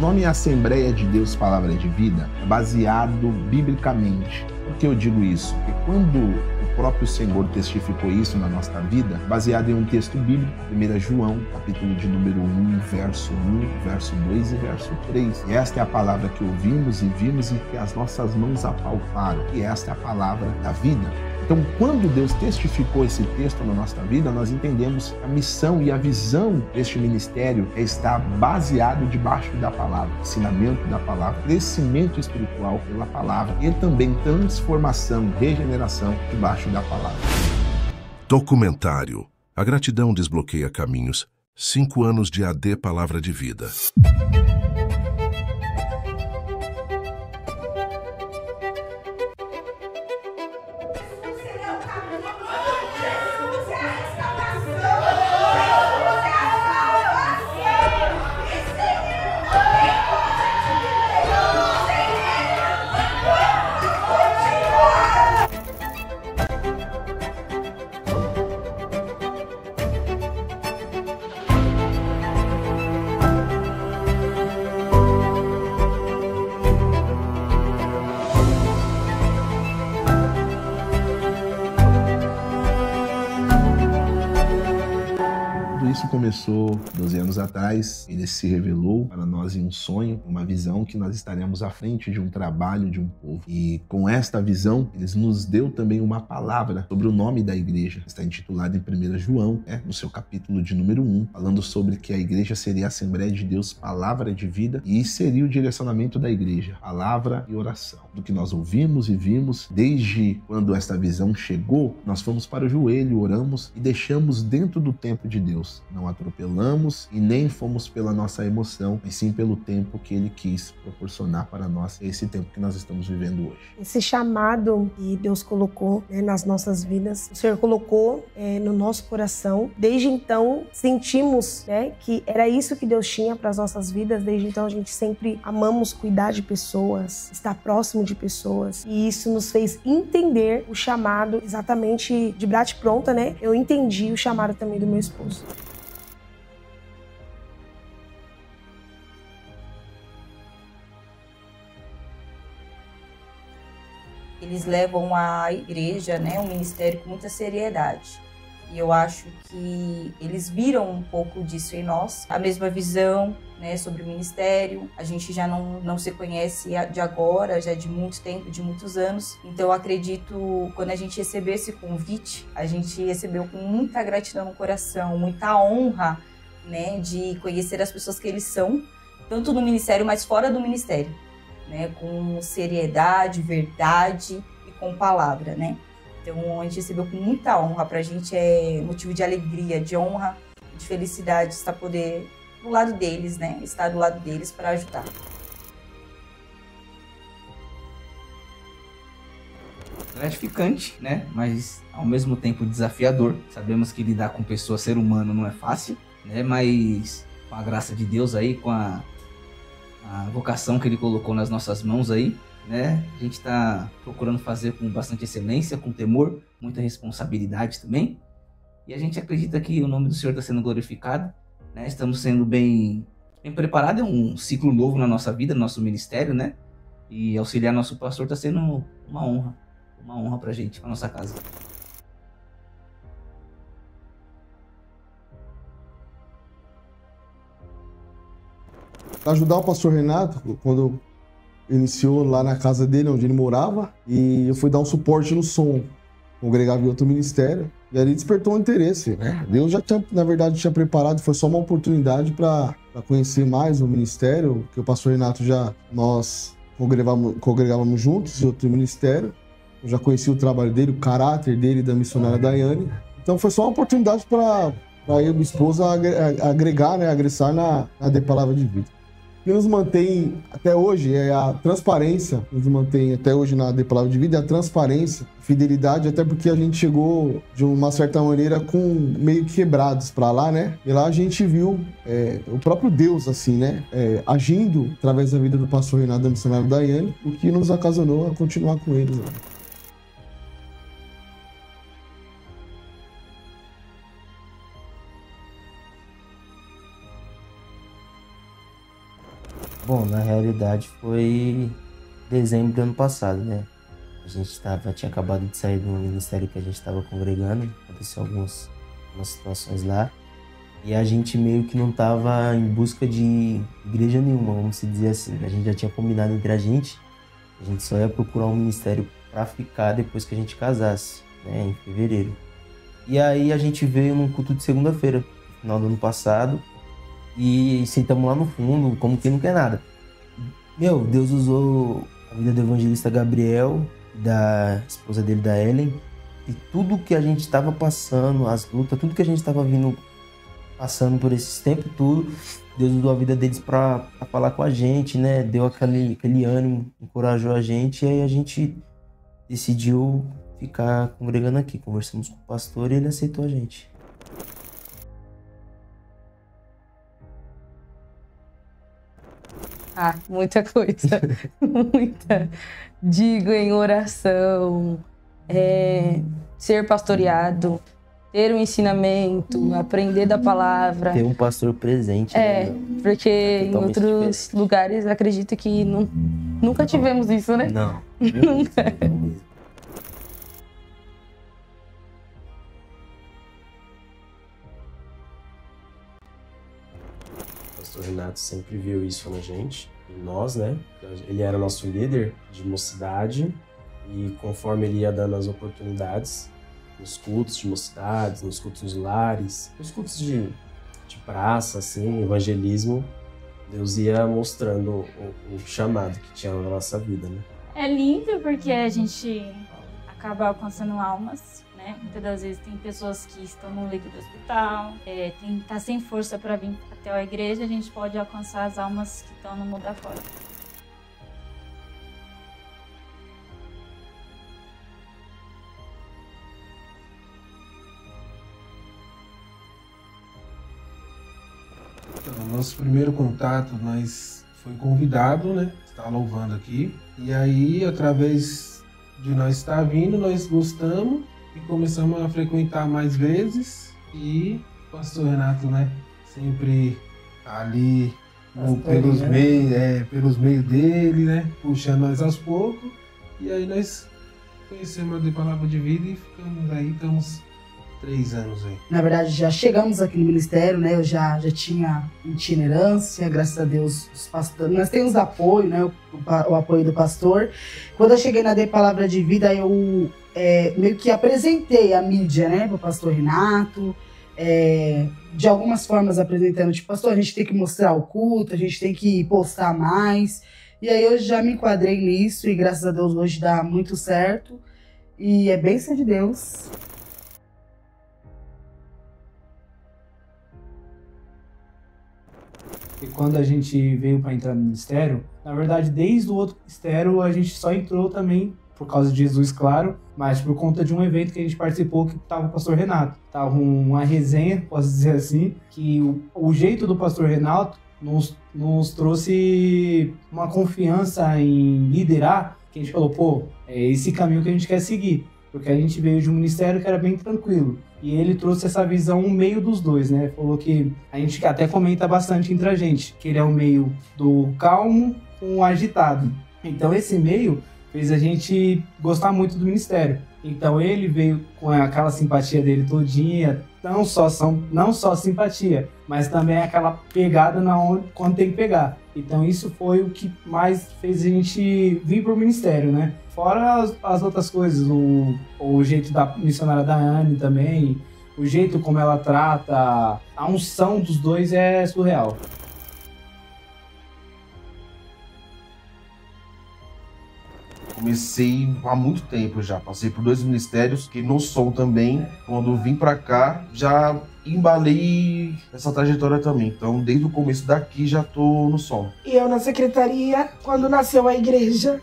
nome Assembleia de Deus Palavra de Vida é baseado biblicamente. Por que eu digo isso? Porque quando o próprio Senhor testificou isso na nossa vida, baseado em um texto bíblico, 1 João, capítulo de número 1, verso 1, verso 2 e verso 3. E esta é a palavra que ouvimos e vimos e que as nossas mãos apalparam. E esta é a palavra da vida. Então, quando Deus testificou esse texto na nossa vida, nós entendemos a missão e a visão deste ministério é estar baseado debaixo da palavra, ensinamento da palavra, crescimento espiritual pela palavra e também transformação, regeneração debaixo da palavra. Documentário. A gratidão desbloqueia caminhos. 5 anos de AD Palavra de Vida. Isso começou 12 anos atrás, ele se revelou para nós em um sonho, uma visão que nós estaremos à frente de um trabalho de um povo. E com esta visão, ele nos deu também uma palavra sobre o nome da igreja. Está intitulado em 1 João, no seu capítulo de número 1, falando sobre que a igreja seria a Assembleia de Deus, Palavra de Vida, e seria o direcionamento da igreja, palavra e oração. Do que nós ouvimos e vimos, desde quando esta visão chegou, nós fomos para o joelho, oramos e deixamos dentro do tempo de Deus. Não atropelamos e nem fomos pela nossa emoção, mas sim pelo tempo que Ele quis proporcionar para nós, esse tempo que nós estamos vivendo hoje. Esse chamado que Deus colocou nas nossas vidas, o Senhor colocou no nosso coração. Desde então, sentimos que era isso que Deus tinha para as nossas vidas. Desde então, a gente sempre amamos cuidar de pessoas, estar próximo de pessoas. E isso nos fez entender o chamado exatamente de bate-pronta, Eu entendi o chamado também do meu esposo. Eles levam a igreja, o ministério com muita seriedade. E eu acho que eles viram um pouco disso em nós, a mesma visão, sobre o ministério. A gente já não se conhece de agora, já de muito tempo, de muitos anos. Então eu acredito, quando a gente recebeu esse convite, a gente recebeu com muita gratidão no coração, muita honra, de conhecer as pessoas que eles são, tanto no ministério, mas fora do ministério. Com seriedade, verdade e com palavra, Então a gente recebeu com muita honra. Pra gente é motivo de alegria, de honra, de felicidade estar do lado deles, Estar do lado deles para ajudar. Gratificante, Mas ao mesmo tempo desafiador. Sabemos que lidar com pessoas, ser humano, não é fácil, Mas com a graça de Deus aí, com a vocação que Ele colocou nas nossas mãos aí, A gente está procurando fazer com bastante excelência, com temor, muita responsabilidade também. E a gente acredita que o nome do Senhor está sendo glorificado, Estamos sendo bem preparados, é um ciclo novo na nossa vida, no nosso ministério, E auxiliar nosso pastor está sendo uma honra para a gente, para nossa casa. Para ajudar o pastor Renato, quando iniciou lá na casa dele, onde ele morava, e eu fui dar um suporte no som, congregava em outro ministério, e ali despertou um interesse, Deus já tinha, na verdade, tinha preparado, foi só uma oportunidade para conhecer mais o ministério, que o pastor Renato nós congregávamos juntos em outro ministério, eu já conhecia o trabalho dele, o caráter dele, da missionária Daiane, então foi só uma oportunidade para eu e minha esposa agregar, agressar na Palavra de Vida. O que nos mantém até hoje é a transparência, nos mantém até hoje na Palavra de Vida, é a transparência, fidelidade, até porque a gente chegou de uma certa maneira com meio quebrados para lá, E lá a gente viu o próprio Deus, assim, agindo através da vida do pastor Renato, da missionária Daiane, o que nos ocasionou a continuar com eles. Bom, na realidade foi dezembro do ano passado, né? A gente tinha acabado de sair do ministério que a gente estava congregando, aconteceu algumas situações lá. E a gente meio que não estava em busca de igreja nenhuma, vamos se dizer assim. A gente já tinha combinado entre a gente só ia procurar um ministério para ficar depois que a gente casasse, né, em fevereiro. E aí a gente veio num culto de segunda-feira, no final do ano passado, e sentamos lá no fundo, como quem não quer nada. Meu, Deus usou a vida do evangelista Gabriel, da esposa dele, da Ellen, e tudo que a gente estava passando, as lutas, tudo que a gente estava passando por esses tempos tudo, Deus usou a vida deles para falar com a gente, né? Deu aquele ânimo, encorajou a gente, e aí a gente decidiu ficar congregando aqui. Conversamos com o pastor e ele aceitou a gente. Ah, muita coisa. Muita. Digo em oração, ser pastoreado, ter um ensinamento, aprender da palavra. Ter um pastor presente. Né? Porque em outros lugares acredito que nunca tivemos isso, né? Não. Nunca. O pastor Renato sempre viu isso na gente, em nós, né? Ele era nosso líder de mocidade e conforme ele ia dando as oportunidades, nos cultos de mocidades, nos cultos nos lares, nos cultos de praça, assim, evangelismo, Deus ia mostrando o chamado que tinha na nossa vida, né? É lindo porque a gente acaba alcançando almas, né? Muitas das vezes tem pessoas que estão no leito do hospital, tá sem força para vir até a igreja, a gente pode alcançar as almas que estão no mundo afora. Então, nosso primeiro contato, nós foi convidado, né? Estar louvando aqui. E aí, através de nós estar vindo, nós gostamos e começamos a frequentar mais vezes. E o pastor Renato, né? Sempre ali pelos meios dele, né? Puxando nós aos poucos. E aí nós conhecemos a palavra de vida e ficamos aí, estamos 3 anos aí. Na verdade, já chegamos aqui no ministério, né? Eu já tinha itinerância, graças a Deus, os pastores. Nós temos apoio, né? O apoio do pastor. Quando eu cheguei na Palavra de Vida, eu meio que apresentei a mídia, né? Para o pastor Renato. De algumas formas apresentando, tipo, pastor, a gente tem que mostrar o culto, a gente tem que postar mais. E aí eu já me enquadrei nisso e graças a Deus hoje dá muito certo. E é bênção de Deus. E quando a gente veio para entrar no ministério, na verdade, desde o outro ministério, a gente só entrou também por causa de Jesus, claro, mas por conta de um evento que a gente participou que tava o pastor Renato. Tava uma resenha, posso dizer assim, que o jeito do pastor Renato nos trouxe uma confiança em liderar, que a gente falou, pô, é esse caminho que a gente quer seguir. Porque a gente veio de um ministério que era bem tranquilo. E ele trouxe essa visão, meio dos dois, né? Falou que a gente até comenta bastante entre a gente, que ele é o meio do calmo com o agitado. Então esse meio fez a gente gostar muito do ministério. Então ele veio com aquela simpatia dele todinha, não só simpatia, mas também aquela pegada quando tem que pegar. Então isso foi o que mais fez a gente vir pro ministério, né? Fora as outras coisas, o jeito da missionária da Anne também, o jeito como ela trata, a unção dos dois é surreal. Comecei há muito tempo já, passei por 2 ministérios, que no som também, quando vim pra cá, já embalei essa trajetória também. Então, desde o começo daqui, já tô no som. E eu na secretaria, quando nasceu a igreja,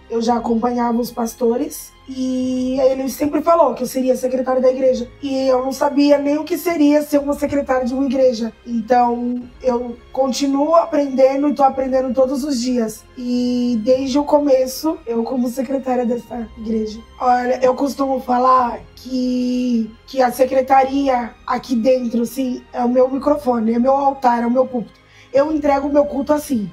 eu já acompanhava os pastores e ele sempre falou que eu seria secretária da igreja. E eu não sabia nem o que seria ser uma secretária de uma igreja. Então eu continuo aprendendo e tô aprendendo todos os dias. E desde o começo, eu como secretária dessa igreja. Olha, eu costumo falar que a secretaria aqui dentro, assim, é o meu microfone, é meu altar, é o meu púlpito. Eu entrego o meu culto assim.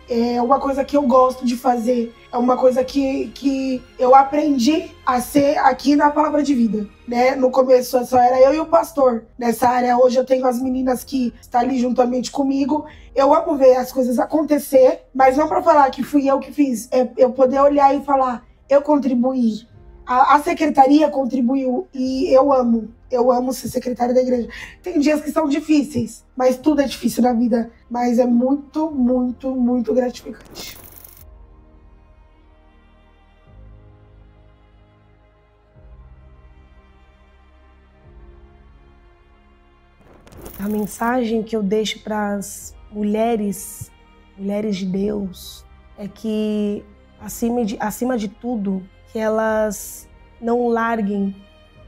É uma coisa que eu gosto de fazer. É uma coisa que eu aprendi a ser aqui na Palavra de Vida, né? No começo só era eu e o pastor nessa área. Hoje eu tenho as meninas que estão ali juntamente comigo. Eu amo ver as coisas acontecer, mas não para falar que fui eu que fiz. É eu poder olhar e falar, eu contribuí. A secretaria contribuiu e eu amo ser secretária da igreja. Tem dias que são difíceis, mas tudo é difícil na vida. Mas é muito, muito, muito gratificante. A mensagem que eu deixo para as mulheres de Deus, é que, acima de tudo, que elas não larguem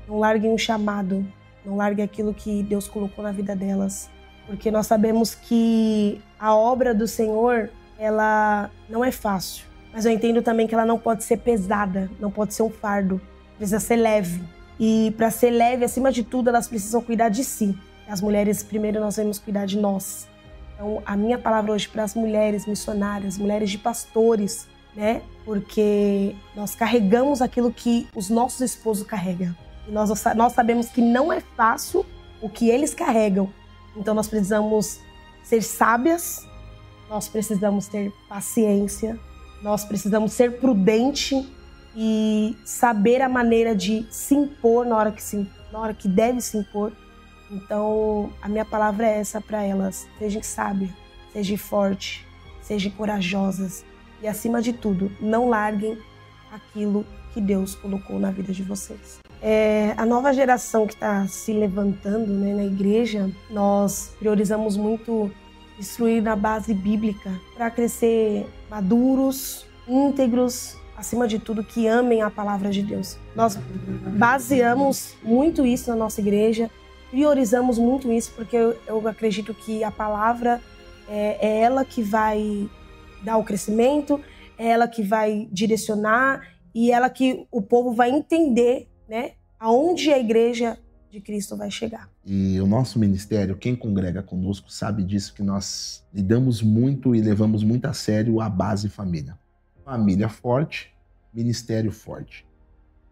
o chamado, não larguem aquilo que Deus colocou na vida delas. Porque nós sabemos que a obra do Senhor, ela não é fácil. Mas eu entendo também que ela não pode ser pesada, não pode ser um fardo, precisa ser leve. E para ser leve, acima de tudo, elas precisam cuidar de si. As mulheres, primeiro, nós devemos cuidar de nós. Então, a minha palavra hoje para as mulheres missionárias, mulheres de pastores, né? Porque nós carregamos aquilo que os nossos esposos carregam. E nós sabemos que não é fácil o que eles carregam. Então nós precisamos ser sábias, nós precisamos ter paciência, nós precisamos ser prudente e saber a maneira de se impor na hora que deve se impor. Então a minha palavra é essa para elas: sejam sábias, sejam fortes, sejam corajosas. E, acima de tudo, não larguem aquilo que Deus colocou na vida de vocês. A nova geração que está se levantando, né, na igreja, nós priorizamos muito instruir na base bíblica para crescer maduros, íntegros, acima de tudo, que amem a palavra de Deus. Nós baseamos muito isso na nossa igreja, priorizamos muito isso, porque eu acredito que a palavra é ela que vai dar o crescimento, é ela que vai direcionar e ela que o povo vai entender, né, aonde a igreja de Cristo vai chegar. E o nosso ministério, quem congrega conosco sabe disso, que nós lidamos muito e levamos muito a sério a base família. Família forte, ministério forte.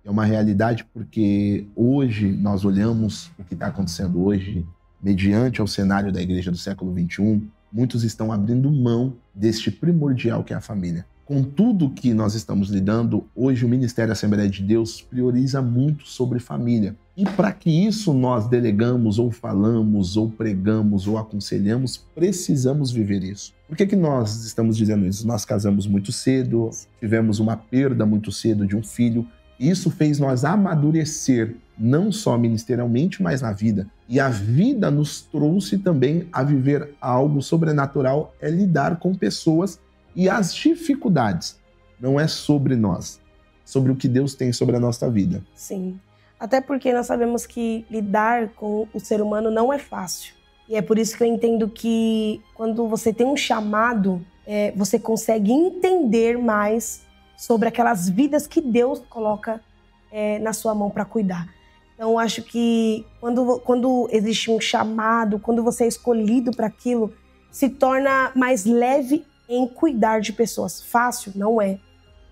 É uma realidade porque hoje nós olhamos o que está acontecendo hoje, mediante ao cenário da igreja do século XXI, muitos estão abrindo mão deste primordial que é a família. Com tudo que nós estamos lidando, hoje o Ministério Assembleia de Deus prioriza muito sobre família. E para que isso nós delegamos, ou falamos, ou pregamos, ou aconselhamos, precisamos viver isso. Por que nós estamos dizendo isso? Nós casamos muito cedo, tivemos uma perda muito cedo de um filho. E isso fez nós amadurecer, não só ministerialmente, mas na vida. E a vida nos trouxe também a viver algo sobrenatural, é lidar com pessoas e as dificuldades. Não é sobre nós, sobre o que Deus tem sobre a nossa vida. Sim, até porque nós sabemos que lidar com o ser humano não é fácil. E é por isso que eu entendo que quando você tem um chamado, você consegue entender mais sobre aquelas vidas que Deus coloca na sua mão para cuidar. Então, eu acho que quando existe um chamado, quando você é escolhido para aquilo, se torna mais leve em cuidar de pessoas. Fácil? Não é.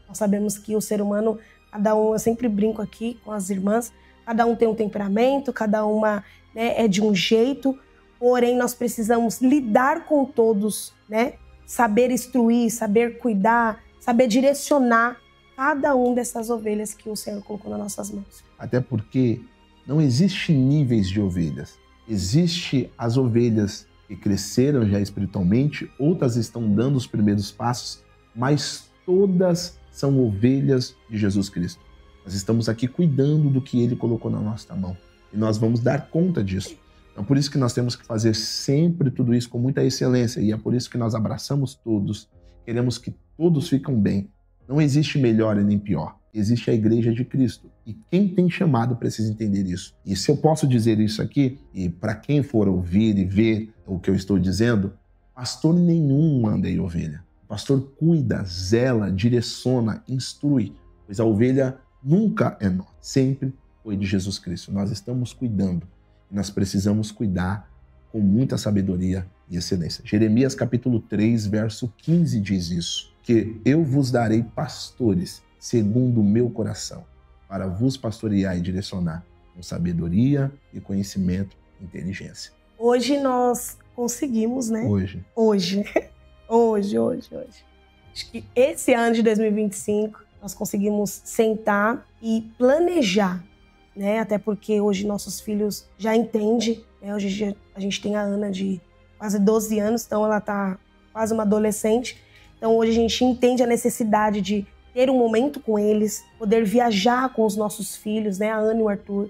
Nós sabemos que o ser humano, cada um, eu sempre brinco aqui com as irmãs, cada um tem um temperamento, cada uma, né, é de um jeito, porém nós precisamos lidar com todos, né? Saber instruir, saber cuidar, saber direcionar cada um dessas ovelhas que o Senhor colocou nas nossas mãos. Até porque não existe níveis de ovelhas. Existe as ovelhas que cresceram já espiritualmente, outras estão dando os primeiros passos, mas todas são ovelhas de Jesus Cristo. Nós estamos aqui cuidando do que Ele colocou na nossa mão. E nós vamos dar conta disso. Então, por isso que nós temos que fazer sempre tudo isso com muita excelência. E é por isso que nós abraçamos todos. Queremos que todos fiquem bem. Não existe melhor e nem pior. Existe a igreja de Cristo. E quem tem chamado precisa entender isso. E se eu posso dizer isso aqui, e para quem for ouvir e ver o que eu estou dizendo, pastor nenhum anda em ovelha. O pastor cuida, zela, direciona, instrui. Pois a ovelha nunca é nossa. Sempre foi de Jesus Cristo. Nós estamos cuidando. E nós precisamos cuidar com muita sabedoria e excelência. Jeremias capítulo 3, verso 15 diz isso, que eu vos darei pastores segundo o meu coração, para vos pastorear e direcionar com sabedoria e conhecimento e inteligência. Hoje nós conseguimos, né? Hoje. Acho que esse ano de 2025 nós conseguimos sentar e planejar, né? Até porque hoje nossos filhos já entendem, né? Hoje a gente tem a Ana de quase 12 anos, então ela tá quase uma adolescente. Então hoje a gente entende a necessidade de ter um momento com eles, poder viajar com os nossos filhos, né? A Ana e o Arthur,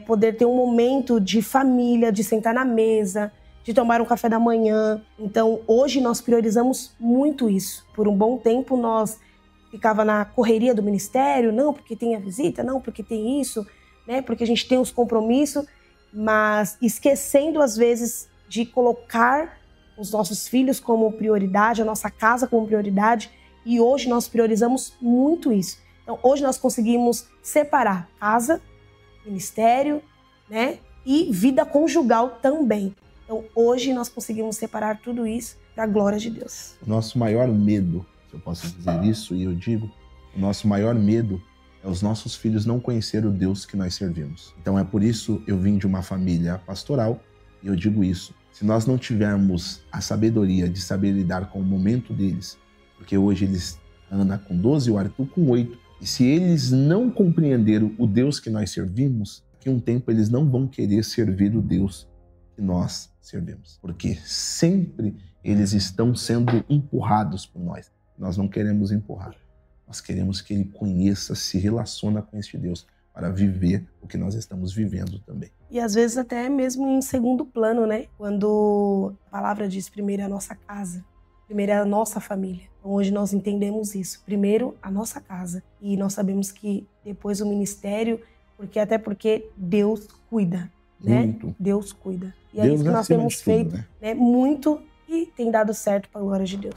poder ter um momento de família, de sentar na mesa, de tomar um café da manhã. Então, hoje nós priorizamos muito isso. Por um bom tempo, nós ficava na correria do ministério, não porque tem a visita, não porque tem isso, né? Porque a gente tem os compromissos, mas esquecendo, às vezes, de colocar os nossos filhos como prioridade, a nossa casa como prioridade, e hoje nós priorizamos muito isso. Então, hoje nós conseguimos separar casa, ministério, né? E vida conjugal também. Então, hoje nós conseguimos separar tudo isso para a glória de Deus. O nosso maior medo, se eu posso dizer isso, e eu digo, o nosso maior medo é os nossos filhos não conhecer o Deus que nós servimos. Então é por isso eu vim de uma família pastoral e eu digo isso. Se nós não tivermos a sabedoria de saber lidar com o momento deles, porque hoje eles, Ana com 12 e o Arthur com 8, e se eles não compreenderam o Deus que nós servimos, daqui a um tempo eles não vão querer servir o Deus que nós servimos. Porque sempre eles estão sendo empurrados por nós. Nós não queremos empurrar. Nós queremos que ele conheça, se relaciona com este Deus para viver o que nós estamos vivendo também. E às vezes até mesmo em segundo plano, né? Quando a palavra diz primeiro é a nossa casa, primeiro é a nossa família. Então, hoje nós entendemos isso. Primeiro a nossa casa. E nós sabemos que depois o ministério, porque Deus cuida. Né? Muito. Deus cuida. E Deus é isso que nós temos tudo, feito, né? Muito, e tem dado certo para a glória de Deus.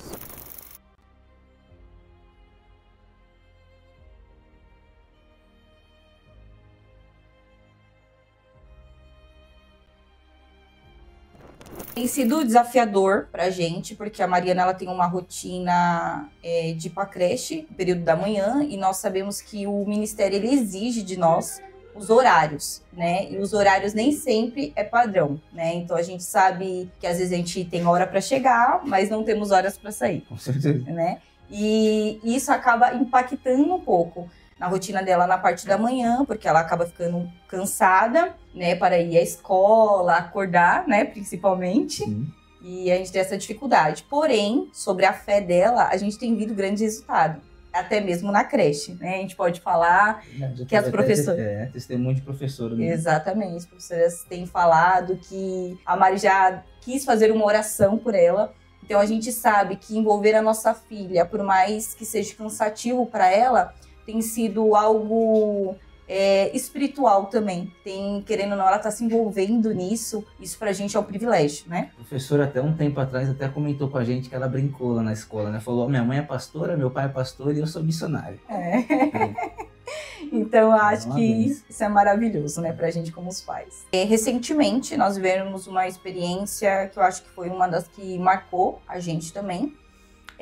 Tem sido desafiador pra gente, porque a Mariana ela tem uma rotina de ir pra creche, no período da manhã, e nós sabemos que o ministério ele exige de nós os horários, né? E os horários nem sempre é padrão, né? Então a gente sabe que às vezes a gente tem hora para chegar, mas não temos horas para sair. Com certeza. Né? E isso acaba impactando um pouco na rotina dela na parte da manhã, porque ela acaba ficando cansada, né? Para ir à escola, acordar, né? Principalmente. Sim. E a gente tem essa dificuldade. Porém, sobre a fé dela, a gente tem visto grande resultado. Até mesmo na creche, né? A gente pode falar que as professoras... testemunho de professora. Né? Exatamente. As professoras têm falado que a Mari já quis fazer uma oração por ela. Então, a gente sabe que envolver a nossa filha, por mais que seja cansativo para ela, tem sido algo espiritual também. Querendo ou não, ela está se envolvendo nisso. Isso pra gente é um privilégio, né? A professora, até um tempo atrás, até comentou com a gente que ela brincou lá na escola, né? Falou, minha mãe é pastora, meu pai é pastor e eu sou missionário. Então, eu acho que isso é maravilhoso, né? Pra gente como os pais. Recentemente, nós vivemos uma experiência que eu acho que foi uma das que marcou a gente também.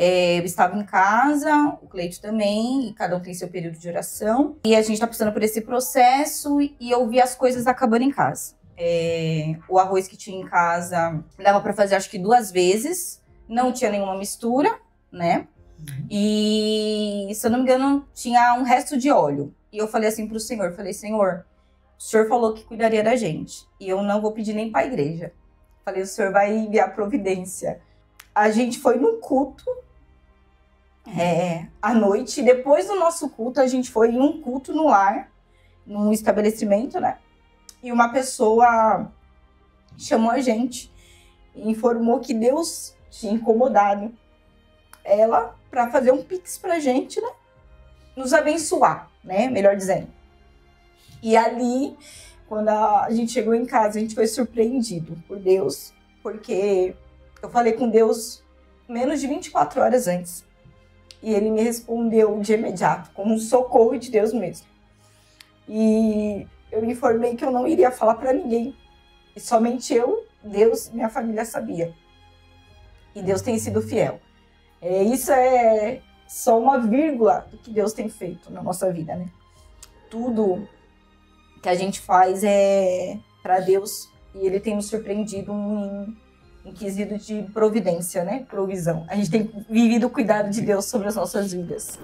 Eu estava em casa, o Cleito também, e cada um tem seu período de oração. E a gente está passando por esse processo e eu vi as coisas acabando em casa. O arroz que tinha em casa dava para fazer acho que 2 vezes, não tinha nenhuma mistura, né? E, se eu não me engano, tinha um resto de óleo. E eu falei assim pro Senhor, Senhor, o Senhor falou que cuidaria da gente. E eu não vou pedir nem para a igreja. Falei, o Senhor vai enviar providência. A gente foi num culto à noite. Depois do nosso culto, a gente foi em um culto no lar, num estabelecimento, né? E uma pessoa chamou a gente e informou que Deus tinha incomodado ela para fazer um pix pra gente, né? Nos abençoar, né? Melhor dizendo. E ali, quando a gente chegou em casa, a gente foi surpreendido por Deus, porque eu falei com Deus menos de 24 horas antes. E ele me respondeu de imediato, como um socorro de Deus mesmo. E eu informei que eu não iria falar para ninguém. E somente eu, Deus e minha família sabia. E Deus tem sido fiel. Isso é só uma vírgula do que Deus tem feito na nossa vida, né? Tudo que a gente faz é para Deus e Ele tem nos surpreendido em quesito de providência, né? Provisão. A gente tem vivido o cuidado de Deus sobre as nossas vidas.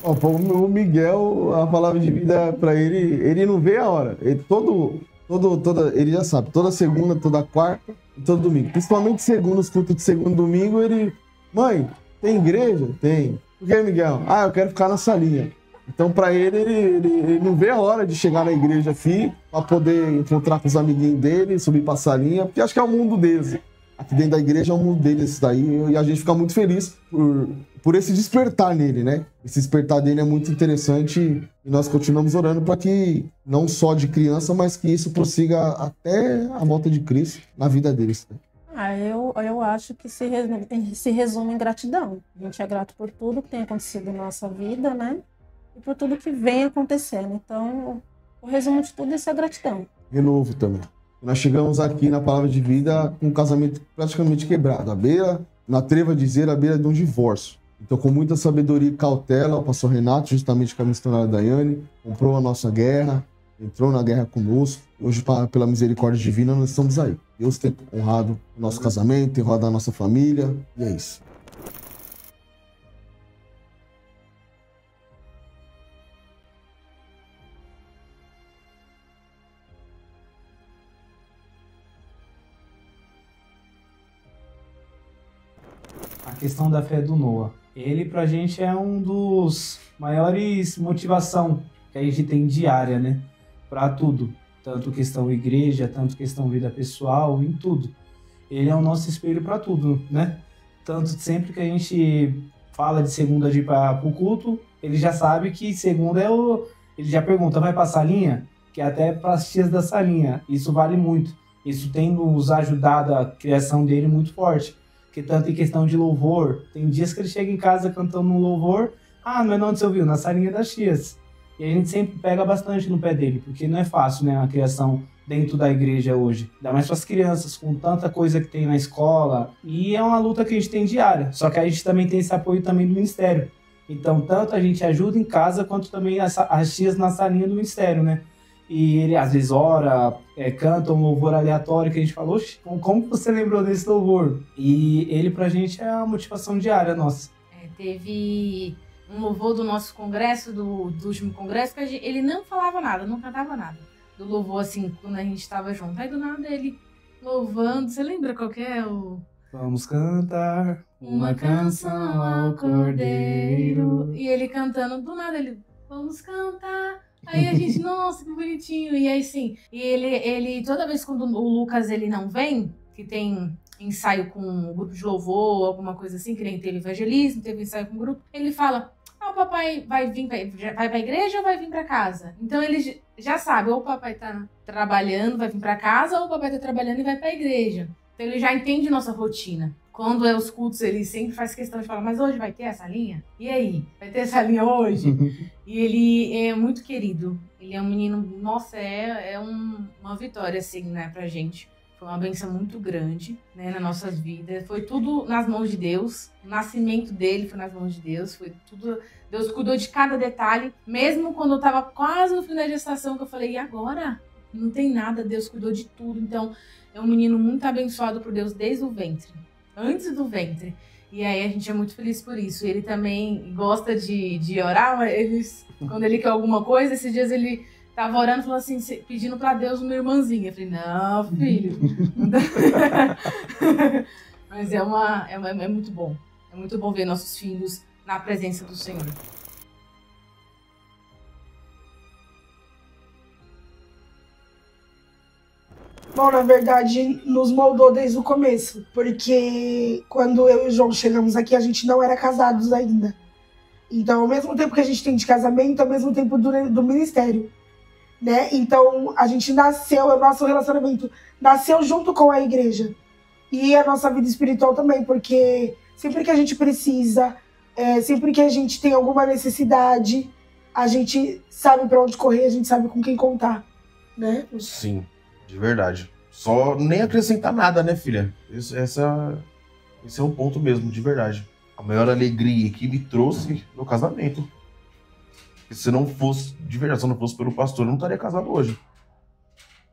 O Miguel, a palavra de vida para ele não vê a hora. Ele, ele já sabe, toda segunda, toda quarta e todo domingo. Principalmente segunda, os cultos de segundo domingo, ele... Mãe, tem igreja? Tem. Por que, Miguel? Ah, eu quero ficar na salinha. Então, para ele não vê a hora de chegar na igreja aqui, para poder encontrar com os amiguinhos dele, subir para a salinha, porque acho que é o mundo deles. Aqui dentro da igreja é o mundo deles daí, e a gente fica muito feliz por esse despertar nele, né? Esse despertar dele é muito interessante e nós continuamos orando para que, não só de criança, mas que isso prossiga até a volta de Cristo na vida deles. Né? Eu acho que se resume em gratidão. A gente é grato por tudo que tem acontecido na nossa vida, né? E por tudo que vem acontecendo. Então, o resumo de tudo é essa gratidão. Renovo também. Nós chegamos aqui na Palavra de Vida com um casamento praticamente quebrado. Na treva de dizer, à beira de um divórcio. Então, com muita sabedoria e cautela, o pastor Renato, justamente com a missionária Daiane, comprou a nossa guerra, entrou na guerra conosco. Hoje, pela misericórdia divina, nós estamos aí. Deus tem honrado o nosso casamento, tem honrado a nossa família, e é isso. A questão da fé do Noah. Ele, pra gente, é um dos maiores motivação que a gente tem diária, né? Pra tudo. Tanto questão igreja, tanto questão vida pessoal, em tudo. Ele é o nosso espelho pra tudo, né? Tanto sempre que a gente fala de segunda de ir pro culto, ele já sabe que segunda é o... Ele já pergunta, vai pra salinha? Que é até pras tias da salinha. Isso vale muito. Isso tem nos ajudado a criação dele muito forte. Porque tanto em questão de louvor, tem dias que ele chega em casa cantando um louvor, mas onde você ouviu? Na salinha das tias. E a gente sempre pega bastante no pé dele, porque não é fácil, né, a criação dentro da igreja hoje. Ainda mais para as crianças, com tanta coisa que tem na escola. E é uma luta que a gente tem diária. Só que a gente também tem esse apoio também do ministério. Então, tanto a gente ajuda em casa, quanto também as tias na salinha do ministério, né? E ele, às vezes, ora, canta um louvor aleatório que a gente falou, como você lembrou desse louvor? E ele, pra gente, é a motivação diária nossa. Teve um louvor do nosso congresso, do último congresso, que ele não falava nada, não cantava nada. Do louvor, assim, quando a gente tava junto. Aí, do nada, ele louvando, você lembra qual que é o... Vamos cantar uma canção ao Cordeiro. E ele cantando, do nada, ele, vamos cantar... Aí a gente, nossa, que bonitinho. E aí, sim, e ele toda vez quando o Lucas ele não vem, que tem ensaio com um grupo de louvor, alguma coisa assim, que nem teve evangelismo, teve ensaio com um grupo, ele fala, o papai vai pra igreja ou vai vir pra casa? Então ele já sabe, ou o papai tá trabalhando, vai vir pra casa, ou o papai tá trabalhando e vai pra igreja. Então ele já entende nossa rotina. Quando é os cultos, ele sempre faz questão de falar, mas hoje vai ter essa linha? E aí? Vai ter essa linha hoje? E ele é muito querido. Ele é um menino, nossa, uma vitória, assim, né, pra gente. Foi uma bênção muito grande, né, nas nossas vidas. Foi tudo nas mãos de Deus. O nascimento dele foi nas mãos de Deus. Foi tudo... Deus cuidou de cada detalhe. Mesmo quando eu tava quase no fim da gestação, que eu falei, e agora? Não tem nada, Deus cuidou de tudo. Então, é um menino muito abençoado por Deus desde o ventre. Antes do ventre. E aí a gente é muito feliz por isso. Ele também gosta de orar, mas quando ele quer alguma coisa, esses dias ele tava orando e falou assim, pedindo pra Deus uma irmãzinha. Eu falei, não, filho. Mas é muito bom. É muito bom ver nossos filhos na presença do Senhor. Bom, na verdade, nos moldou desde o começo, porque quando eu e o João chegamos aqui, a gente não era casados ainda. Então, ao mesmo tempo que a gente tem de casamento, ao mesmo tempo do ministério, né? Então, a gente nasceu, o nosso relacionamento nasceu junto com a igreja. E a nossa vida espiritual também, porque sempre que a gente precisa, sempre que a gente tem alguma necessidade, a gente sabe pra onde correr, a gente sabe com quem contar, né? Sim, de verdade. Só nem acrescentar nada, né, filha? Esse é o ponto mesmo, de verdade. A maior alegria que me trouxe no casamento. Porque se não fosse, de verdade, se não fosse pelo pastor, eu não estaria casado hoje.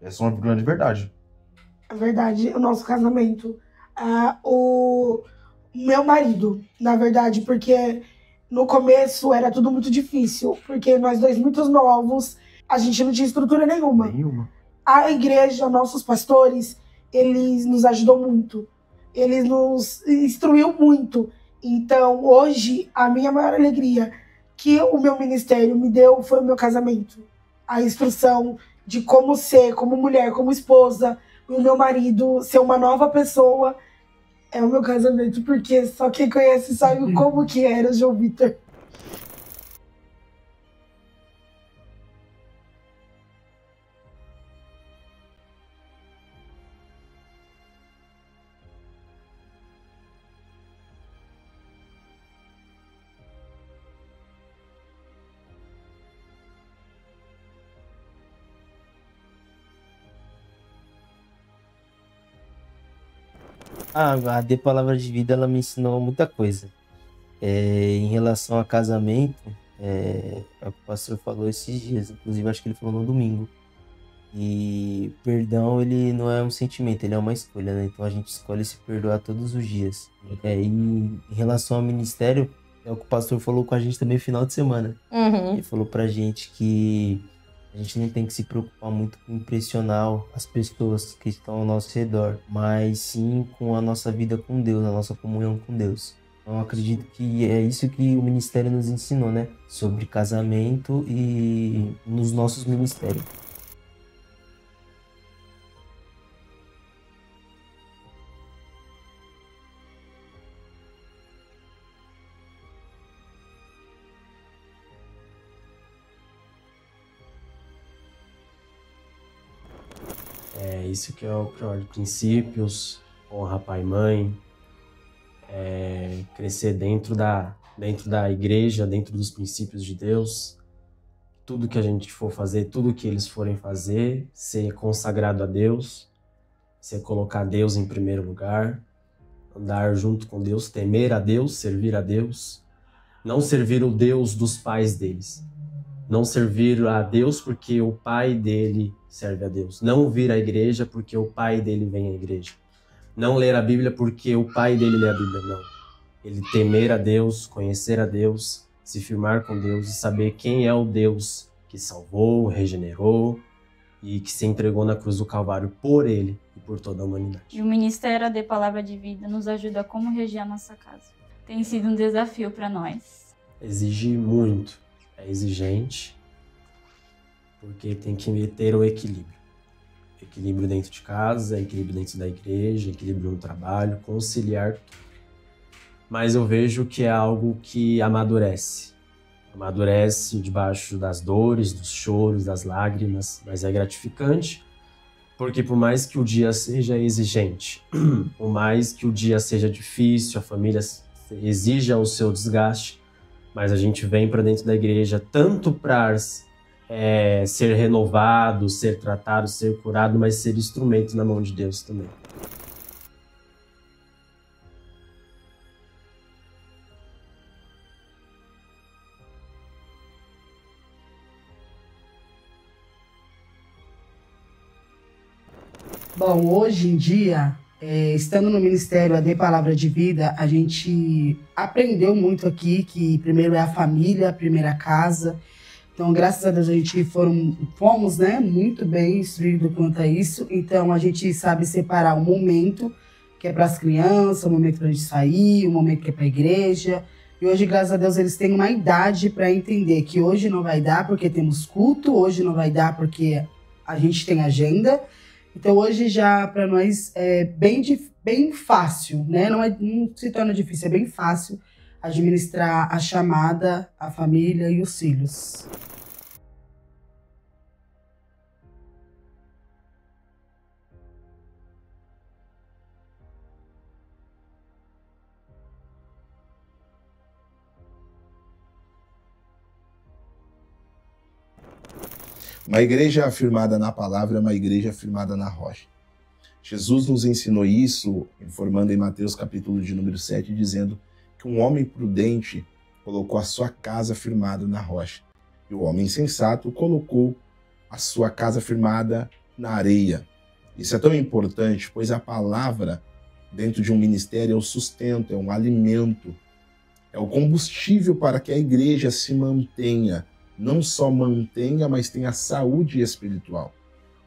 Essa é uma grande verdade. É verdade, o nosso casamento. O meu marido, na verdade, porque no começo era tudo muito difícil, porque nós dois muito novos, a gente não tinha estrutura nenhuma. A igreja, nossos pastores, eles nos ajudou muito. Eles nos instruiu muito. Então, hoje, a minha maior alegria que o meu ministério me deu foi o meu casamento. A instrução de como ser, como mulher, como esposa, o meu marido ser uma nova pessoa, é o meu casamento, porque só quem conhece sabe como que era o João Vitor. A de Palavra de Vida, ela me ensinou muita coisa. Em relação a casamento, o pastor falou esses dias, inclusive acho que ele falou no domingo. E perdão, ele não é um sentimento, ele é uma escolha, né? Então a gente escolhe se perdoar todos os dias. E em relação ao ministério, é o que o pastor falou com a gente também no final de semana. Ele falou pra gente que a gente não tem que se preocupar muito com impressionar as pessoas que estão ao nosso redor, mas sim com a nossa vida com Deus, a nossa comunhão com Deus. Então eu acredito que é isso que o ministério nos ensinou, né? Sobre casamento e nos nossos ministérios. É isso que é o pior de princípios, honra pai e mãe, crescer dentro da igreja, dentro dos princípios de Deus. Tudo que a gente for fazer, tudo que eles forem fazer, ser consagrado a Deus, ser colocar Deus em primeiro lugar, andar junto com Deus, temer a Deus, servir a Deus, não servir o Deus dos pais deles. Não servir a Deus porque o pai dele serve a Deus. Não vir à igreja porque o pai dele vem à igreja. Não ler a Bíblia porque o pai dele lê a Bíblia, não. Ele temer a Deus, conhecer a Deus, se firmar com Deus e saber quem é o Deus que salvou, regenerou e que se entregou na cruz do Calvário por ele e por toda a humanidade. E o Ministério de Palavra de Vida nos ajuda a como reger a nossa casa. Tem sido um desafio para nós. Exige muito. É exigente, porque tem que ter o equilíbrio. Equilíbrio dentro de casa, equilíbrio dentro da igreja, equilíbrio no trabalho, conciliar tudo. Mas eu vejo que é algo que amadurece. Amadurece debaixo das dores, dos choros, das lágrimas, mas é gratificante, porque por mais que o dia seja exigente, por mais que o dia seja difícil, a família exija o seu desgaste, mas a gente vem para dentro da igreja tanto para ser renovado, ser tratado, ser curado, mas ser instrumento na mão de Deus também. Bom, hoje em dia, estando no Ministério AD Palavra de Vida, a gente aprendeu muito aqui que primeiro é a família, a primeira casa. Então, graças a Deus, a gente fomos, né, muito bem instruídos quanto a isso. Então, a gente sabe separar o momento que é para as crianças, o momento para a gente sair, o momento que é para a igreja. E hoje, graças a Deus, eles têm uma idade para entender que hoje não vai dar porque temos culto, hoje não vai dar porque a gente tem agenda. Então, hoje já para nós é bem fácil, né? Não se torna difícil, é bem fácil administrar a chamada, a família e os filhos. Uma igreja afirmada na palavra é uma igreja afirmada na rocha. Jesus nos ensinou isso, informando em Mateus capítulo de número 7, dizendo que um homem prudente colocou a sua casa firmada na rocha. E o homem insensato colocou a sua casa firmada na areia. Isso é tão importante, pois a palavra dentro de um ministério é o sustento, é um alimento, é o combustível para que a igreja se mantenha. Não só mantenha, mas tenha saúde espiritual.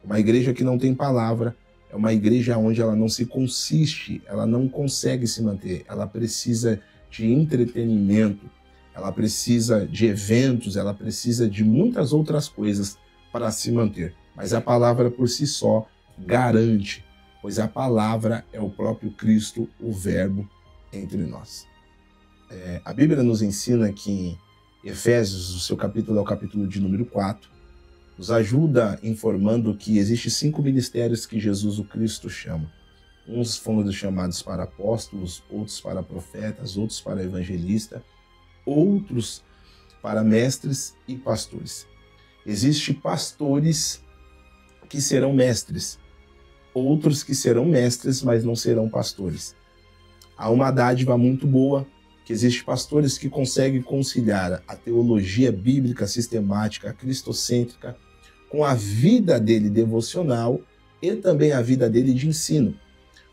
Uma igreja que não tem palavra é uma igreja onde ela não se consiste, ela não consegue se manter, ela precisa de entretenimento, ela precisa de eventos, ela precisa de muitas outras coisas para se manter. Mas a palavra por si só garante, pois a palavra é o próprio Cristo, o Verbo entre nós. A Bíblia nos ensina que em Efésios, o seu capítulo é o capítulo de número 4, nos ajuda informando que existem 5 ministérios que Jesus o Cristo chama. Uns foram chamados para apóstolos, outros para profetas, outros para evangelistas, outros para mestres e pastores. Existem pastores que serão mestres, outros que serão mestres, mas não serão pastores. Há uma dádiva muito boa, que existem pastores que conseguem conciliar a teologia bíblica sistemática, cristocêntrica, com a vida dele devocional e também a vida dele de ensino.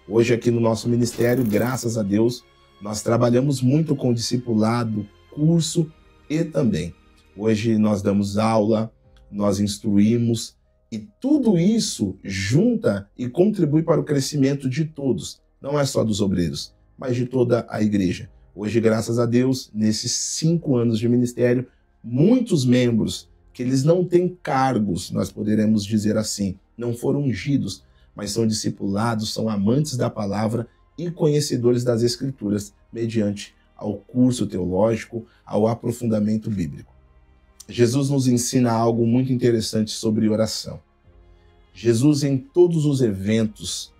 Hoje aqui no nosso ministério, graças a Deus, nós trabalhamos muito com discipulado, curso e também. Hoje nós damos aula, nós instruímos e tudo isso junta e contribui para o crescimento de todos. Não é só dos obreiros, mas de toda a igreja. Hoje, graças a Deus, nesses 5 anos de ministério, muitos membros que eles não têm cargos, nós poderemos dizer assim, não foram ungidos, mas são discipulados, são amantes da palavra e conhecedores das Escrituras, mediante ao curso teológico, ao aprofundamento bíblico. Jesus nos ensina algo muito interessante sobre oração. Jesus, em todos os eventos,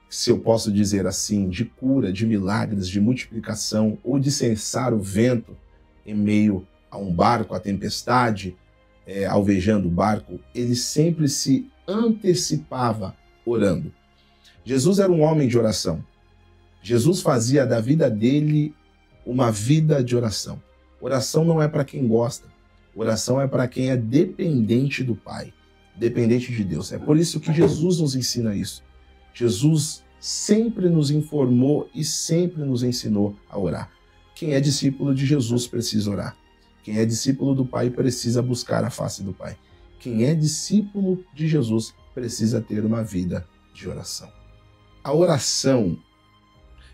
se eu posso dizer assim, de cura, de milagres, de multiplicação ou de cessar o vento em meio a um barco, a tempestade, alvejando o barco, ele sempre se antecipava orando. Jesus era um homem de oração. Jesus fazia da vida dele uma vida de oração. Oração não é para quem gosta. Oração é para quem é dependente do Pai, dependente de Deus. É por isso que Jesus nos ensina isso. Jesus sempre nos informou e sempre nos ensinou a orar. Quem é discípulo de Jesus precisa orar. Quem é discípulo do Pai precisa buscar a face do Pai. Quem é discípulo de Jesus precisa ter uma vida de oração. A oração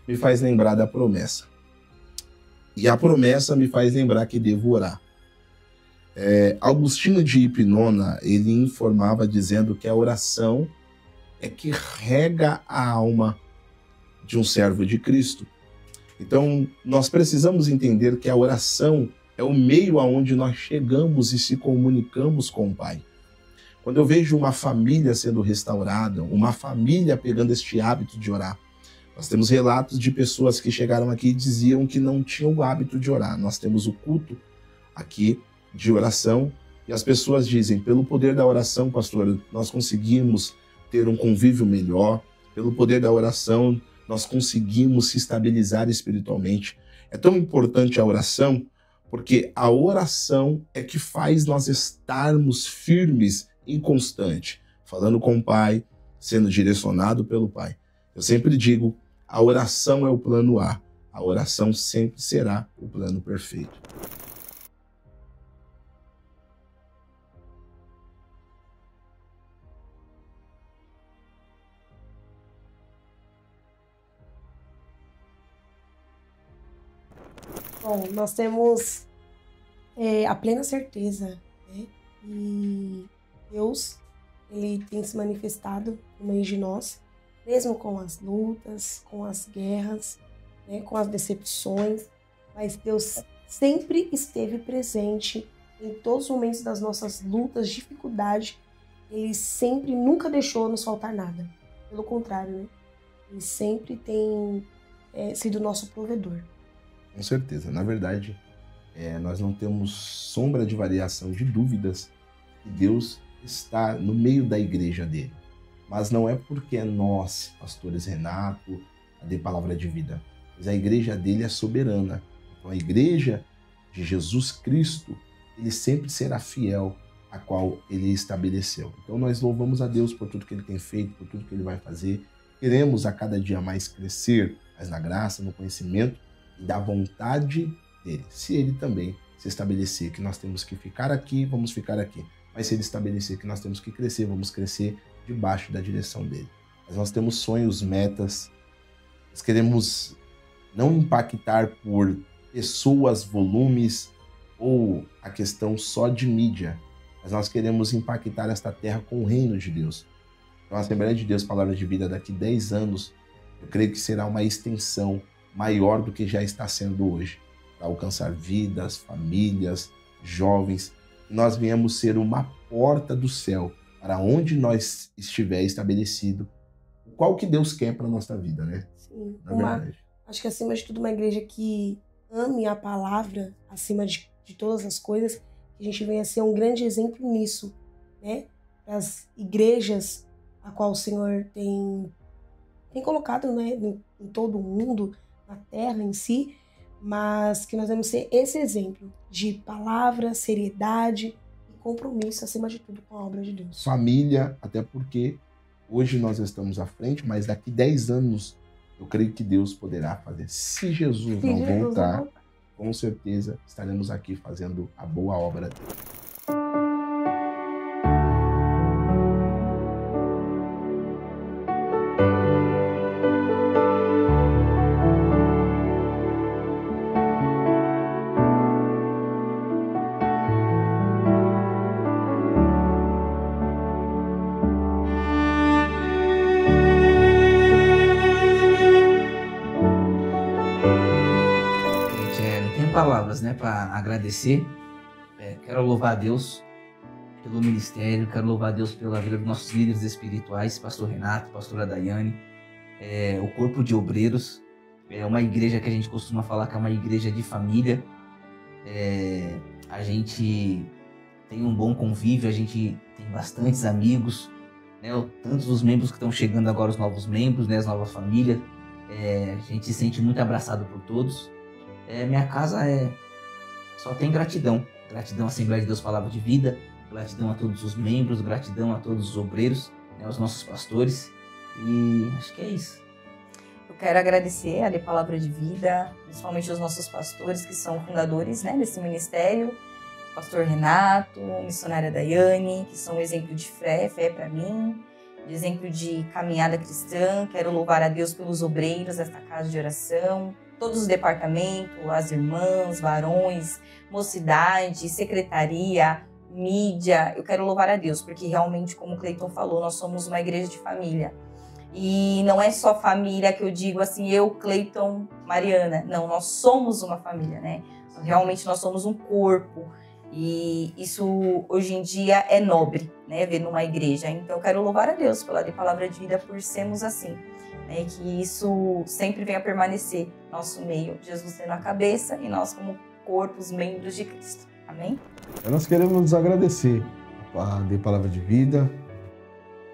me faz lembrar da promessa. E a promessa me faz lembrar que devo orar. Agostinho de Hipnona, ele informava dizendo que a oração é que rega a alma de um servo de Cristo. Então, nós precisamos entender que a oração é o meio aonde nós chegamos e se comunicamos com o Pai. Quando eu vejo uma família sendo restaurada, uma família pegando este hábito de orar, nós temos relatos de pessoas que chegaram aqui e diziam que não tinham o hábito de orar. Nós temos o culto aqui de oração e as pessoas dizem, pelo poder da oração, pastor, nós conseguimos ter um convívio melhor, pelo poder da oração, nós conseguimos se estabilizar espiritualmente. É tão importante a oração, porque a oração é que faz nós estarmos firmes e constantes, falando com o Pai, sendo direcionado pelo Pai. Eu sempre digo, a oração é o plano A, a oração sempre será o plano perfeito. Bom, nós temos a plena certeza, né? E Deus, ele tem se manifestado no meio de nós, mesmo com as lutas, com as guerras, né? Com as decepções, mas Deus sempre esteve presente em todos os momentos das nossas lutas, dificuldades. Ele sempre, nunca deixou nos faltar nada. Pelo contrário, né? Ele sempre tem sido nosso provedor. Com certeza. Na verdade, nós não temos sombra de variação de dúvidas que Deus estar no meio da igreja dele. Mas não é porque é nós, pastores Renato, a Palavra de Vida, mas a igreja dele é soberana. Então a igreja de Jesus Cristo, ele sempre será fiel a qual ele estabeleceu. Então nós louvamos a Deus por tudo que ele tem feito, por tudo que ele vai fazer. Queremos a cada dia mais crescer, mais na graça, no conhecimento e da vontade dele. Se ele também se estabelecer que nós temos que ficar aqui, vamos ficar aqui. Mas se ele estabelecer que nós temos que crescer, vamos crescer debaixo da direção dele. Mas nós temos sonhos, metas. Nós queremos não impactar por pessoas, volumes ou a questão só de mídia, mas nós queremos impactar esta terra com o reino de Deus. Então a Assembleia de Deus, Palavra de Vida, daqui 10 anos, eu creio que será uma extensão maior do que já está sendo hoje, para alcançar vidas, famílias, jovens. Nós viemos ser uma porta do céu para onde nós estiver estabelecido, qual que Deus quer para a nossa vida, né? Sim. Na verdade. Acho que acima de tudo uma igreja que ame a palavra acima de todas as coisas, que a gente venha ser um grande exemplo nisso, né? Para as igrejas a qual o Senhor tem colocado, né, em todo o mundo, na terra em si, mas que nós vamos ser esse exemplo de palavra, seriedade e compromisso, acima de tudo, com a obra de Deus. Família, até porque hoje nós estamos à frente, mas daqui 10 anos eu creio que Deus poderá fazer. Se Jesus não voltar, com certeza estaremos aqui fazendo a boa obra dele. Palavras, né, para agradecer. Quero louvar a Deus pelo ministério, quero louvar a Deus pela vida dos nossos líderes espirituais, pastor Renato, pastora Daiane, o corpo de obreiros. É uma igreja que a gente costuma falar que é uma igreja de família. A gente tem um bom convívio, a gente tem bastantes amigos, né, tantos os membros que estão chegando agora, os novos membros, né, as novas famílias. A gente se sente muito abraçado por todos. Minha casa só tem gratidão. Gratidão à Assembleia de Deus Palavra de Vida, gratidão a todos os membros, gratidão a todos os obreiros, né, aos nossos pastores. E acho que é isso. Eu quero agradecer a Palavra de Vida, principalmente aos nossos pastores que são fundadores, né, desse ministério. Pastor Renato, missionária Daiane, que são um exemplo de fé para mim, de exemplo de caminhada cristã. Quero louvar a Deus pelos obreiros desta casa de oração, todos os departamentos, as irmãs, varões, mocidade, secretaria, mídia. Eu quero louvar a Deus, porque realmente, como o Cleiton falou, nós somos uma igreja de família. E não é só família que eu digo assim, eu, Cleiton, Mariana. Não, nós somos uma família, né? Realmente nós somos um corpo. E isso, hoje em dia, é nobre, né? Ver numa igreja. Então, eu quero louvar a Deus pela Palavra de Vida por sermos assim. Né, que isso sempre venha permanecer nosso meio, Jesus sendo a cabeça e nós como corpos, membros de Cristo. Amém? Nós queremos nos agradecer a Palavra de Vida,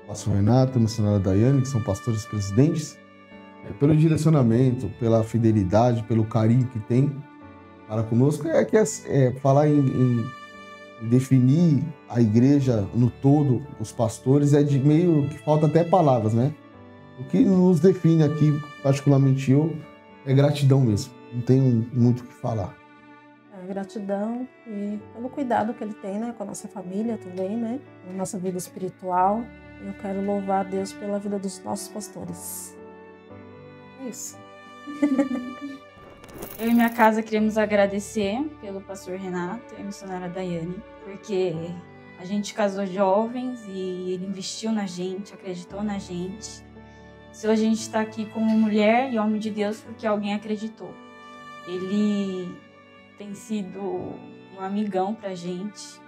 o pastor Renato, a missionária Daiane, que são pastores presidentes, pelo direcionamento, pela fidelidade, pelo carinho que tem para conosco. Falar em definir a igreja no todo, os pastores, de meio que falta até palavras, né? O que nos define aqui, particularmente eu, é gratidão mesmo. Não tenho muito o que falar. Gratidão e pelo cuidado que ele tem, né, com a nossa família também, né, com a nossa vida espiritual. Eu quero louvar a Deus pela vida dos nossos pastores. É isso. Eu e minha casa queremos agradecer pelo pastor Renato e a missionária Daiane, porque a gente casou jovens e ele investiu na gente, acreditou na gente. Se hoje a gente está aqui como mulher e homem de Deus, porque alguém acreditou. Ele tem sido um amigão pra gente.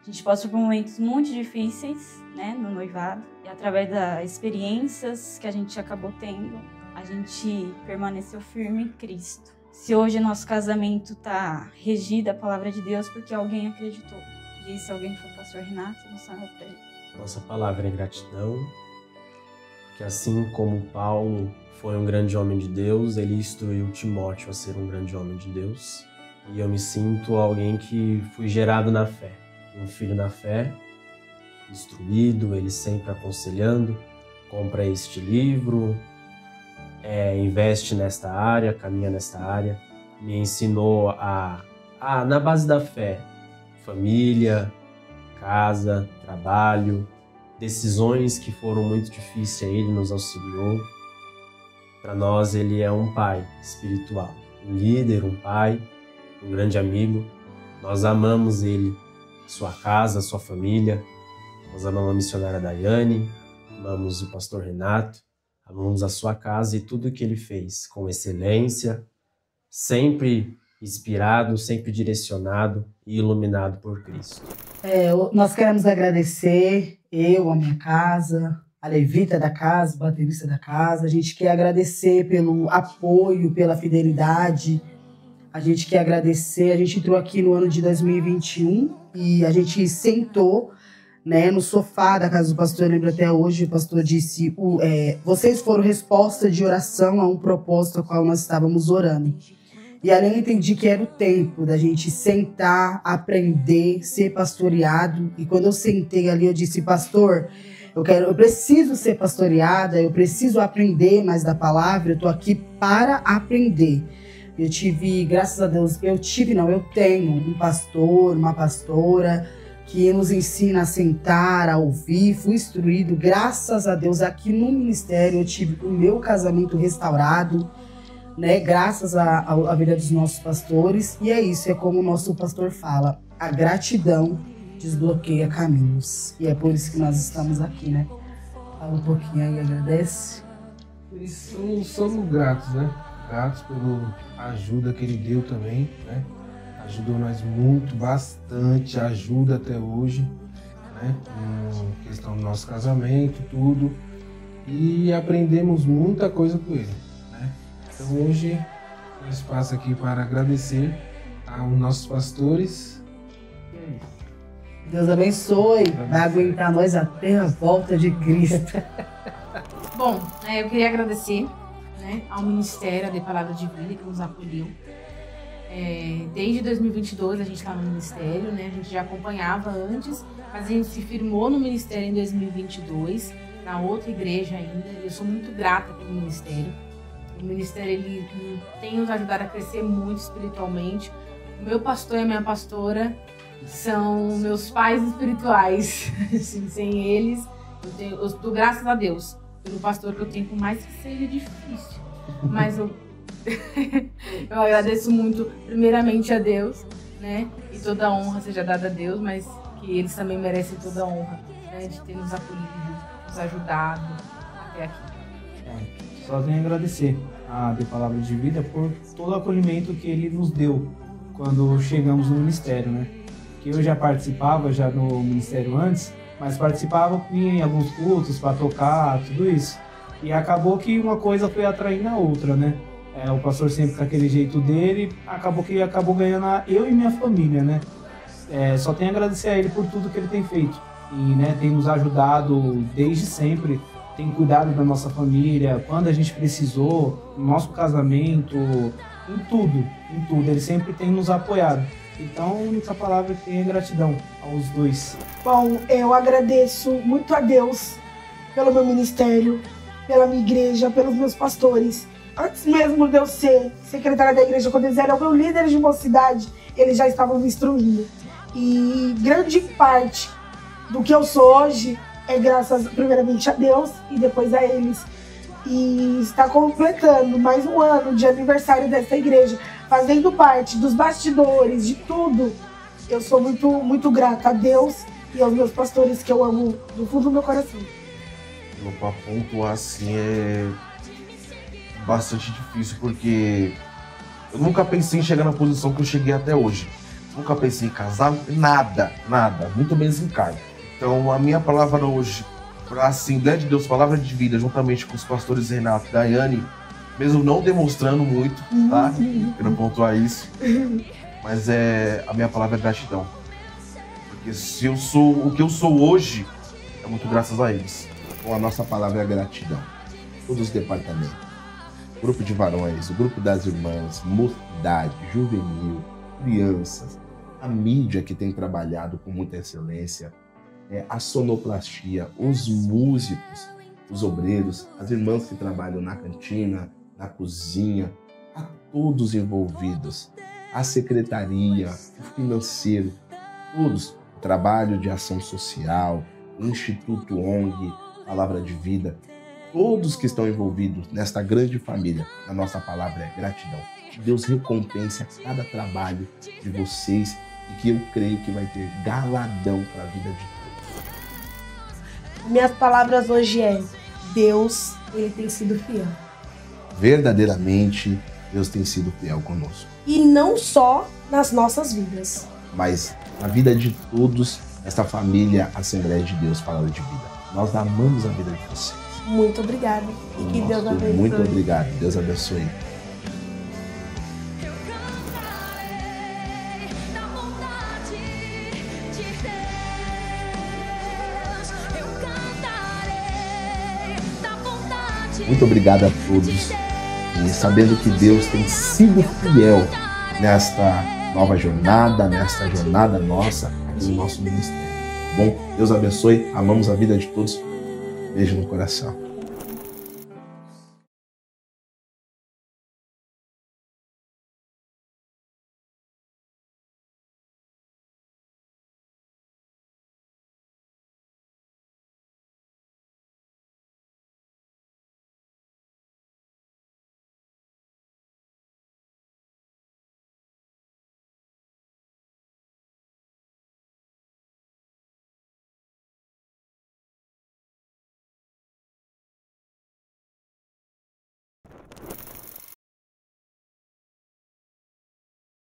A gente passou por momentos muito difíceis, né, no noivado. E através das experiências que a gente acabou tendo, a gente permaneceu firme em Cristo. Se hoje nosso casamento está regido a palavra de Deus, porque alguém acreditou. E se alguém for pastor Renato, não sabe pra ele. Nossa palavra é gratidão, porque assim como Paulo foi um grande homem de Deus, ele instruiu Timóteo a ser um grande homem de Deus. E eu me sinto alguém que fui gerado na fé. Um filho na fé, instruído, ele sempre aconselhando, compra este livro, investe nesta área, caminha nesta área. Me ensinou na base da fé, família, casa, trabalho, decisões que foram muito difíceis, ele nos auxiliou. Para nós, ele é um pai espiritual, um líder, um pai, um grande amigo. Nós amamos ele, sua casa, sua família. Nós amamos a missionária Daiane, amamos o pastor Renato, amamos a sua casa e tudo que ele fez com excelência, sempre inspirado, sempre direcionado e iluminado por Cristo. Nós queremos agradecer, a minha casa, a levita da casa, o baterista da casa. A gente quer agradecer pelo apoio, pela fidelidade. A gente quer agradecer. A gente entrou aqui no ano de 2021 e a gente sentou, né, no sofá da casa do pastor. Eu lembro até hoje, o pastor disse, vocês foram resposta de oração a um propósito ao qual nós estávamos orando. E ali eu entendi que era o tempo da gente sentar, aprender, ser pastoreado. E quando eu sentei ali, eu disse, pastor, eu preciso ser pastoreada, eu preciso aprender mais da palavra, eu tô aqui para aprender. Eu tive, graças a Deus, eu tenho um pastor, uma pastora que nos ensina a sentar, a ouvir. Fui instruído, graças a Deus, aqui no ministério eu tive o meu casamento restaurado, né, graças à vida dos nossos pastores. E é isso, é como o nosso pastor fala, a gratidão desbloqueia caminhos. E é por isso que nós estamos aqui, né? Fala um pouquinho aí, agradece. Somos gratos, né? Gratos pela ajuda que ele deu também, né? Ajudou nós muito, bastante, ajuda até hoje, né? Em questão do nosso casamento, tudo. E aprendemos muita coisa com ele, né? Então hoje tem espaço aqui para agradecer aos nossos pastores. E é isso. Deus abençoe, vai aguentar nós até a volta de Cristo. Bom, eu queria agradecer, né, ao Ministério de Palavra de Vida que nos acolheu. Desde 2022 a gente está no Ministério, né, a gente já acompanhava antes, mas a gente se firmou no Ministério em 2022, na outra igreja ainda, e eu sou muito grata pelo Ministério. O Ministério ele tem nos ajudado a crescer muito espiritualmente. O meu pastor e a minha pastora são meus pais espirituais. Assim, sem eles, eu dou graças a Deus pelo pastor que eu tenho, por mais que seja difícil. Mas eu agradeço muito, primeiramente, a Deus, né? E toda a honra seja dada a Deus, mas que eles também merecem toda a honra, né? De ter nos acolhido, nos ajudado até aqui. Só tenho a agradecer a De Palavra de Vida por todo o acolhimento que ele nos deu quando chegamos no Ministério, né? Que eu já participava no Ministério antes, mas participava em alguns cultos para tocar, tudo isso. E acabou que uma coisa foi atraindo a outra, né? O pastor sempre com aquele jeito dele, acabou ganhando eu e minha família, né? Só tenho a agradecer a ele por tudo que ele tem feito. E, né, tem nos ajudado desde sempre, tem cuidado da nossa família, quando a gente precisou, no nosso casamento, em tudo. Ele sempre tem nos apoiado. Então, a única palavra que tem é gratidão aos dois. Bom, eu agradeço muito a Deus pelo meu ministério, pela minha igreja, pelos meus pastores. Antes mesmo de eu ser secretária da igreja, quando eles eram meus líderes de mocidade, eles já estavam me instruindo. E grande parte do que eu sou hoje é graças, primeiramente, a Deus e depois a eles. E está completando mais um ano de aniversário dessa igreja, fazendo parte dos bastidores, de tudo. Eu sou muito, muito grata a Deus e aos meus pastores, que eu amo do fundo do meu coração. Para pontuar assim é bastante difícil, porque eu nunca pensei em chegar na posição que eu cheguei até hoje. Nunca pensei em casar, nada, muito menos em cargo. Então a minha palavra hoje, para a Assembleia de Deus, Palavra de Vida, juntamente com os pastores Renato e Daiane, mesmo não demonstrando muito, tá? Quero pontuar isso. Mas a minha palavra é gratidão. Porque se eu sou o que eu sou hoje, é muito graças a eles. Bom, a nossa palavra é gratidão. Todos os departamentos. Grupo de varões, o grupo das irmãs, mocidade, juvenil, crianças, a mídia que tem trabalhado com muita excelência, a sonoplastia, os músicos, os obreiros, as irmãs que trabalham na cantina, na cozinha, a todos envolvidos, a secretaria, o financeiro, todos, o trabalho de ação social, o Instituto ONG, Palavra de Vida, todos que estão envolvidos nesta grande família, a nossa palavra é gratidão. Que Deus recompense a cada trabalho de vocês e que eu creio que vai ter galadão para a vida de todos. Minhas palavras hoje é: Deus, Ele tem sido fiel. Verdadeiramente, Deus tem sido fiel conosco. E não só nas nossas vidas, mas na vida de todos, esta família Assembleia de Deus, Palavra de Vida. Nós amamos a vida de vocês. Muito obrigada. E que Deus abençoe. Muito obrigado. Deus abençoe. Muito obrigado a todos. E sabendo que Deus tem sido fiel nesta nova jornada, nesta jornada nossa, aqui no nosso ministério. Bom, Deus abençoe. Amamos a vida de todos. Beijo no coração.